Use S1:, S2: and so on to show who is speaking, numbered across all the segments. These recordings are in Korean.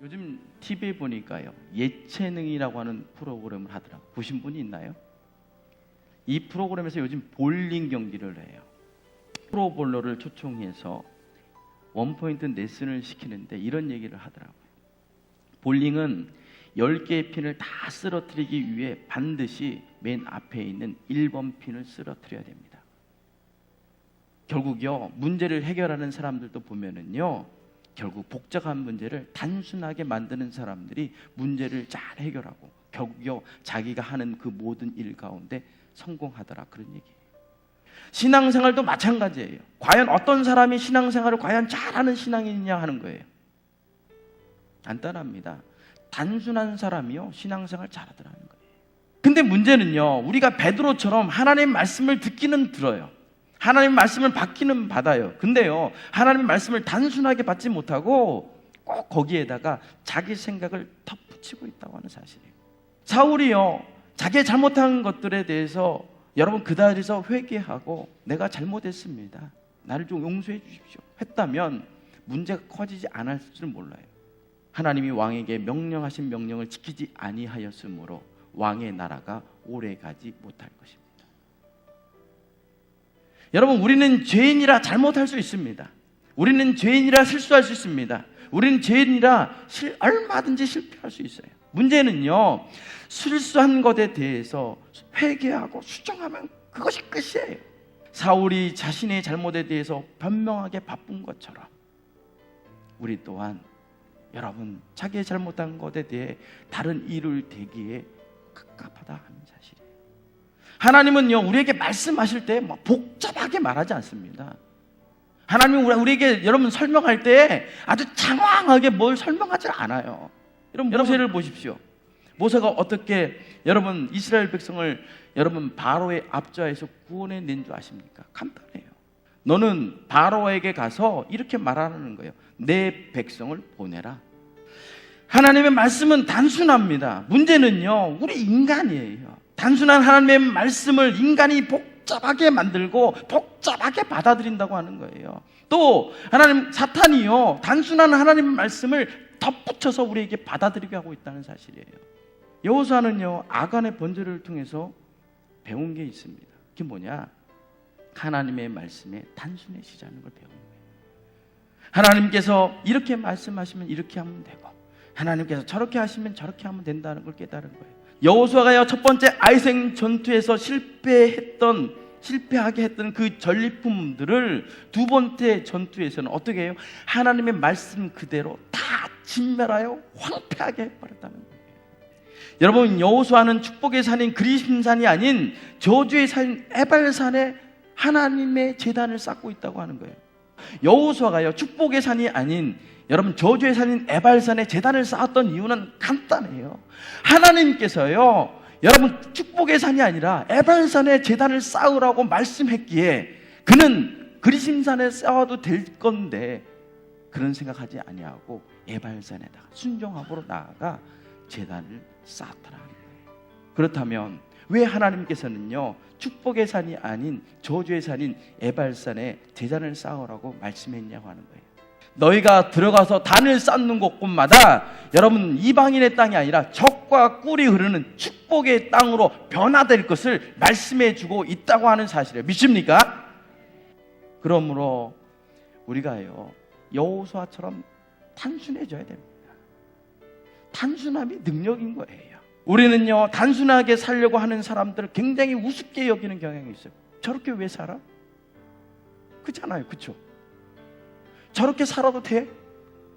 S1: 요즘 TV에 보니까요, 예체능이라고 하는 프로그램을 하더라고요. 보신 분이 있나요? 이 프로그램에서 요즘 볼링 경기를 해요. 프로볼러를 초청해서 원포인트 레슨을 시키는데 이런 얘기를 하더라고요. 볼링은 10개의 핀을 다 쓰러뜨리기 위해 반드시 맨 앞에 있는 1번 핀을 쓰러뜨려야 됩니다. 결국요, 문제를 해결하는 사람들도 보면은요, 결국 복잡한 문제를 단순하게 만드는 사람들이 문제를 잘 해결하고 결국요, 자기가 하는 그 모든 일 가운데 성공하더라, 그런 얘기예요. 신앙생활도 마찬가지예요. 과연 어떤 사람이 신앙생활을 과연 잘하는 신앙인이냐 하는 거예요. 간단합니다. 단순한 사람이요, 신앙생활 잘하더라는 거예요. 근데 문제는요, 우리가 베드로처럼 하나님 말씀을 듣기는 들어요. 하나님 말씀을 받기는 받아요. 근데요, 하나님 말씀을 단순하게 받지 못하고 꼭 거기에다가 자기 생각을 덧붙이고 있다고 하는 사실이에요. 사울이요, 자기의 잘못한 것들에 대해서 여러분 그 자리에서 회개하고 내가 잘못했습니다, 나를 좀 용서해 주십시오 했다면 문제가 커지지 않았을지는 몰라요. 하나님이 왕에게 명령하신 명령을 지키지 아니하였으므로 왕의 나라가 오래가지 못할 것입니다. 여러분, 우리는 죄인이라 잘못할 수 있습니다. 우리는 죄인이라 실수할 수 있습니다. 우리는 죄인이라 얼마든지 실패할 수 있어요. 문제는요, 실수한 것에 대해서 회개하고 수정하면 그것이 끝이에요. 사울이 자신의 잘못에 대해서 변명하게 바쁜 것처럼 우리 또한 여러분 자기의 잘못한 것에 대해 다른 일을 대기에 갑갑하다 하는 사실이에요. 하나님은요, 우리에게 말씀하실 때 복잡하게 말하지 않습니다. 하나님은 우리에게 여러분 설명할 때 아주 장황하게 뭘 설명하지 않아요. 여러분 모세를 보십시오. 모세가 어떻게 여러분 이스라엘 백성을 여러분 바로의 압좌에서 구원해낸 줄 아십니까? 간단해요. 너는 바로에게 가서 이렇게 말하는 거예요. 내 백성을 보내라. 하나님의 말씀은 단순합니다. 문제는요, 우리 인간이에요. 단순한 하나님의 말씀을 인간이 복잡하게 만들고 복잡하게 받아들인다고 하는 거예요. 또 하나님 사탄이요, 단순한 하나님의 말씀을 덧붙여서 우리에게 받아들이게 하고 있다는 사실이에요. 여호수아는요, 아간의 번제를 통해서 배운 게 있습니다. 그게 뭐냐? 하나님의 말씀에 단순해지자는 걸 배운 거예요. 하나님께서 이렇게 말씀하시면 이렇게 하면 되고 하나님께서 저렇게 하시면 저렇게 하면 된다는 걸 깨달은 거예요. 여호수아가요, 첫 번째 아이생 전투에서 실패하게 했던 그 전리품들을 두 번째 전투에서는 어떻게 해요? 하나님의 말씀 그대로 다 진멸하여 황폐하게 해버렸다는 거예요. 여러분, 여호수아는 축복의 산인 그리심산이 아닌 저주의 산인 에발산에 하나님의 제단을 쌓고 있다고 하는 거예요. 여호수아가요, 축복의 산이 아닌 여러분 저주의 산인 에발산에 제단을 쌓았던 이유는 간단해요. 하나님께서요, 여러분 축복의 산이 아니라 에발산에 제단을 쌓으라고 말씀했기에 그는 그리심산에 쌓아도 될 건데 그런 생각하지 아니하고 에발산에다가 순종함으로 나아가 제단을 쌓았더라. 그렇다면 왜 하나님께서는요, 축복의 산이 아닌 저주의 산인 에발산에 제단을 쌓으라고 말씀했냐고 하는 거예요. 너희가 들어가서 단을 쌓는 곳곳마다 여러분 이방인의 땅이 아니라 젖과 꿀이 흐르는 축복의 땅으로 변화될 것을 말씀해 주고 있다고 하는 사실이에요. 믿습니까? 그러므로 우리가요, 여호수아처럼 단순해져야 됩니다. 단순함이 능력인 거예요. 우리는요, 단순하게 살려고 하는 사람들을 굉장히 우습게 여기는 경향이 있어요. 저렇게 왜 살아? 그렇잖아요, 그렇죠? 저렇게 살아도 돼?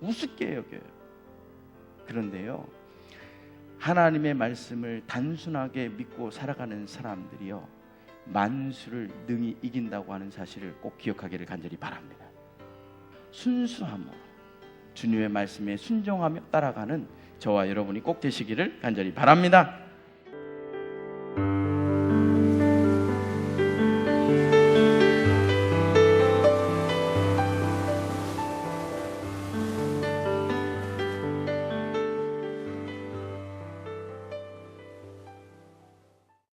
S1: 우습게 여겨요. 그런데요, 하나님의 말씀을 단순하게 믿고 살아가는 사람들이요, 만수를 능히 이긴다고 하는 사실을 꼭 기억하기를 간절히 바랍니다. 순수함으로 주님의 말씀에 순종하며 따라가는 저와 여러분이 꼭 되시기를 간절히 바랍니다.